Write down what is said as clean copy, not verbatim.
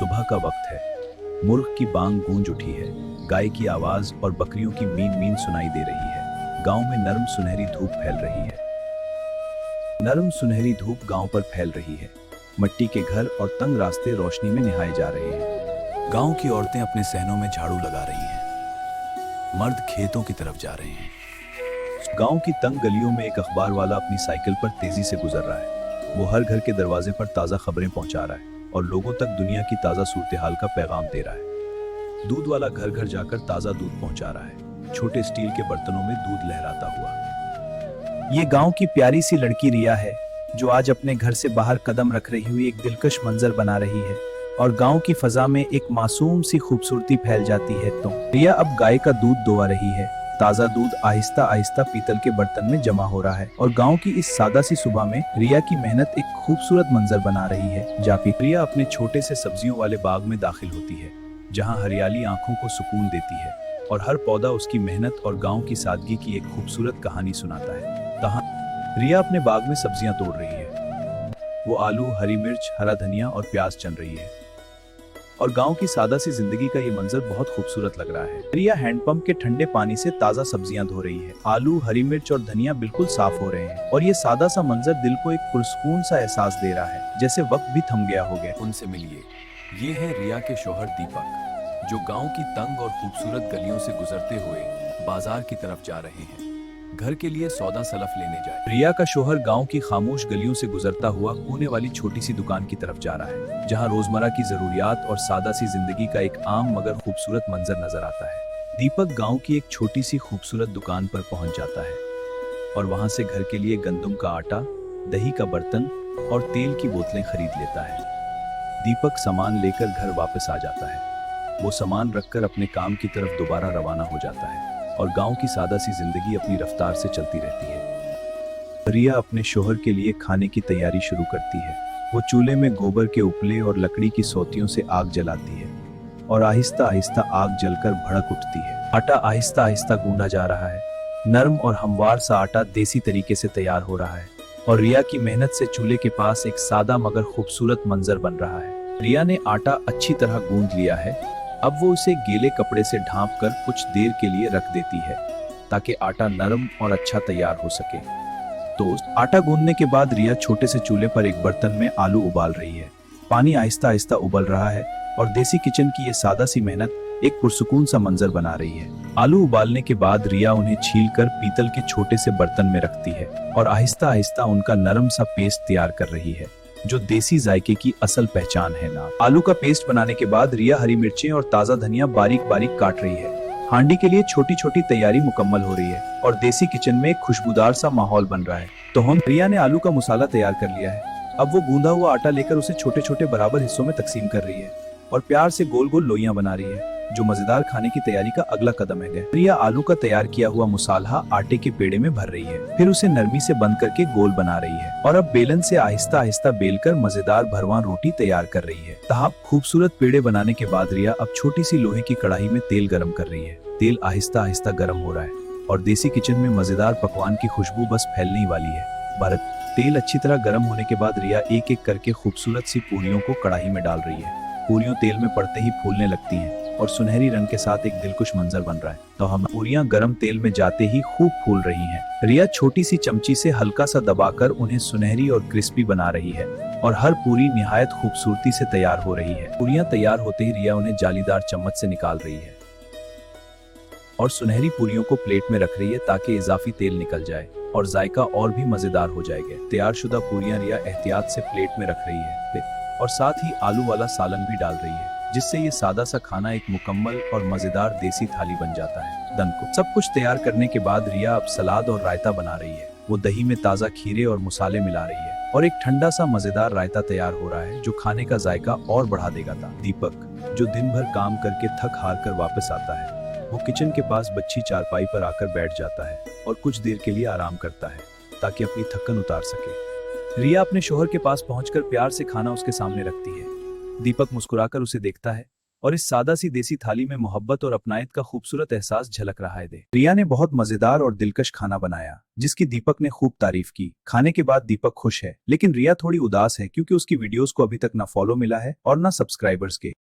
सुबह का वक्त है। मुर्ग की बांग गूंज उठी है। गाय की आवाज और बकरियों की मीन मीन सुनाई दे रही है। गांव में नरम सुनहरी धूप फैल रही है। नरम सुनहरी धूप गांव पर फैल रही है। मिट्टी के घर और तंग रास्ते रोशनी में निहाए जा रहे हैं। गांव की औरतें अपने सहनों में झाड़ू लगा रही हैं। मर्द खेतों की तरफ जा रहे हैं। गांव की तंग गलियों में एक अखबार वाला अपनी साइकिल पर तेजी से गुजर रहा है। वो हर घर के दरवाजे पर ताज़ा खबरें पहुंचा रहा है और लोगों तक दुनिया की ताज़ा सूरत हाल का पैगाम दे रहा है। दूध वाला घर घर जाकर ताज़ा दूध पहुंचा रहा है, छोटे स्टील के बर्तनों में दूध लहराता हुआ। ये गांव की प्यारी सी लड़की रिया है, जो आज अपने घर से बाहर कदम रख रही हुई एक दिलकश मंजर बना रही है और गांव की फजा में एक मासूम सी खूबसूरती फैल जाती है। तो रिया अब गाय का दूध दुआ रही है। ताज़ा दूध आहिस्ता आहिस्ता पीतल के बर्तन में जमा हो रहा है और गांव की इस सादा सी सुबह में रिया की मेहनत एक खूबसूरत मंजर बना रही है। जापी रिया अपने छोटे से सब्जियों वाले बाग में दाखिल होती है, जहां हरियाली आंखों को सुकून देती है और हर पौधा उसकी मेहनत और गांव की सादगी की एक खूबसूरत कहानी सुनाता है। तहाँ रिया अपने बाग में सब्जियां तोड़ रही है। वो आलू, हरी मिर्च, हरा धनिया और प्याज चन रही है और गांव की सादा सी जिंदगी का ये मंजर बहुत खूबसूरत लग रहा है। रिया हैंडपंप के ठंडे पानी से ताज़ा सब्जियां धो रही है। आलू, हरी मिर्च और धनिया बिल्कुल साफ हो रहे हैं और ये सादा सा मंजर दिल को एक पुरस्कून सा एहसास दे रहा है, जैसे वक्त भी थम गया हो गया। उनसे मिलिए। ये है रिया के शौहर दीपक, जो गांव की तंग और खूबसूरत गलियों से गुजरते हुए बाजार की तरफ जा रहे हैं, घर के लिए सौदा सलफ लेने जाए। रिया का शौहर गांव की खामोश गलियों से गुजरता हुआ कोने वाली छोटी सी दुकान की तरफ जा रहा है, जहां रोजमर्रा की जरूरियात और सादा सी जिंदगी का एक आम मगर खूबसूरत मंजर नजर आता है। दीपक गांव की एक छोटी सी खूबसूरत दुकान पर पहुंच जाता है और वहां से घर के लिए गंदम का आटा, दही का बर्तन और तेल की बोतलें खरीद लेता है। दीपक सामान लेकर घर वापस आ जाता है। वो सामान रखकर अपने काम की तरफ दोबारा रवाना हो जाता है और गांव की सादा सी जिंदगी अपनी रफ्तार से चलती रहती है। रिया अपने शौहर के लिए खाने की तैयारी शुरू करती है। वो चूल्हे में गोबर के उपले और लकड़ी की सोतियों से आग जलाती है और आहिस्ता आहिस्ता आग जलकर भड़क उठती है। आटा आहिस्ता आहिस्ता गूंदा जा रहा है। नरम और हमवार सा आटा देसी तरीके से तैयार हो रहा है और रिया की मेहनत से चूल्हे के पास एक सादा मगर खूबसूरत मंजर बन रहा है। रिया ने आटा अच्छी तरह गूंद लिया है। अब वो उसे गीले कपड़े से ढांप कर कुछ देर के लिए रख देती है, ताकि आटा नरम और अच्छा तैयार हो सके। तो आटा गूंदने के बाद रिया छोटे से चूल्हे पर एक बर्तन में आलू उबाल रही है। पानी आहिस्ता आहिस्ता उबल रहा है और देसी किचन की ये सादा सी मेहनत एक पुरसुकून सा मंजर बना रही है। आलू उबालने के बाद रिया उन्हें छीलकर पीतल के छोटे से बर्तन में रखती है और आहिस्ता आहिस्ता उनका नरम सा पेस्ट तैयार कर रही है, जो देसी जायके की असल पहचान है ना। आलू का पेस्ट बनाने के बाद रिया हरी मिर्चें और ताज़ा धनिया बारीक बारीक काट रही है। हांडी के लिए छोटी छोटी तैयारी मुकम्मल हो रही है और देसी किचन में एक खुशबूदार सा माहौल बन रहा है। तो रिया ने आलू का मसाला तैयार कर लिया है। अब वो गूंदा हुआ आटा लेकर उसे छोटे छोटे बराबर हिस्सों में तकसीम कर रही है और प्यार से गोल गोल लोइयां बना रही है, जो मजेदार खाने की तैयारी का अगला कदम है। रिया आलू का तैयार किया हुआ मसाला आटे के पेड़े में भर रही है, फिर उसे नरमी से बंद करके गोल बना रही है और अब बेलन से आहिस्ता आहिस्ता बेलकर मजेदार भरवां रोटी तैयार कर रही है। तहाब खूबसूरत पेड़े बनाने के बाद रिया अब छोटी सी लोहे की कढ़ाई में तेल गरम कर रही है। तेल आहिस्ता आहिस्ता गरम हो रहा है और देसी किचन में मजेदार पकवान की खुशबू बस फैलने ही वाली है। तेल अच्छी तरह गर्म होने के बाद रिया एक एक करके खूबसूरत सी पूरियों को कढ़ाई में डाल रही है। पूरियों तेल में पड़ते ही फूलने लगती हैं और सुनहरी रंग के साथ एक दिलकुश मंजर बन रहा है। तो हम पूरियां गर्म तेल में जाते ही खूब फूल रही हैं। रिया छोटी सी चमची से हल्का सा दबाकर उन्हें सुनहरी और क्रिस्पी बना रही है और हर पूरी निहायत खूबसूरती से तैयार हो रही है। पूरियां तैयार होते ही रिया उन्हें जालीदार चम्मच से निकाल रही है और सुनहरी पूरियों को प्लेट में रख रही है, ताकि इजाफी तेल निकल जाए और जायका और भी मजेदार हो जाएगा। तैयार शुदा पूरियां रिया एहतियात से प्लेट में रख रही है और साथ ही आलू वाला सालन भी डाल रही है, जिससे ये सादा सा खाना एक मुकम्मल और मजेदार देसी थाली बन जाता है। सब कुछ तैयार करने के बाद रिया अब सलाद और रायता बना रही है। वो दही में ताज़ा खीरे और मसाले मिला रही है और एक ठंडा सा मजेदार रायता तैयार हो रहा है, जो खाने का जायका और बढ़ा देगा। दीपक, जो दिन भर काम करके थक हार कर वापस आता है, वो किचन के पास बच्ची चारपाई पर आकर बैठ जाता है और कुछ देर के लिए आराम करता है, ताकि अपनी थकन उतार सके। रिया अपने शौहर के पास पहुंचकर प्यार से खाना उसके सामने रखती है। दीपक मुस्कुराकर उसे देखता है और इस सादा सी देसी थाली में मोहब्बत और अपनायत का खूबसूरत एहसास झलक रहा है। रिया ने बहुत मजेदार और दिलकश खाना बनाया जिसकी दीपक ने खूब तारीफ की। खाने के बाद दीपक खुश है, लेकिन रिया थोड़ी उदास है क्योंकि उसकी वीडियोस को अभी तक ना फॉलो मिला है और ना सब्सक्राइबर्स के।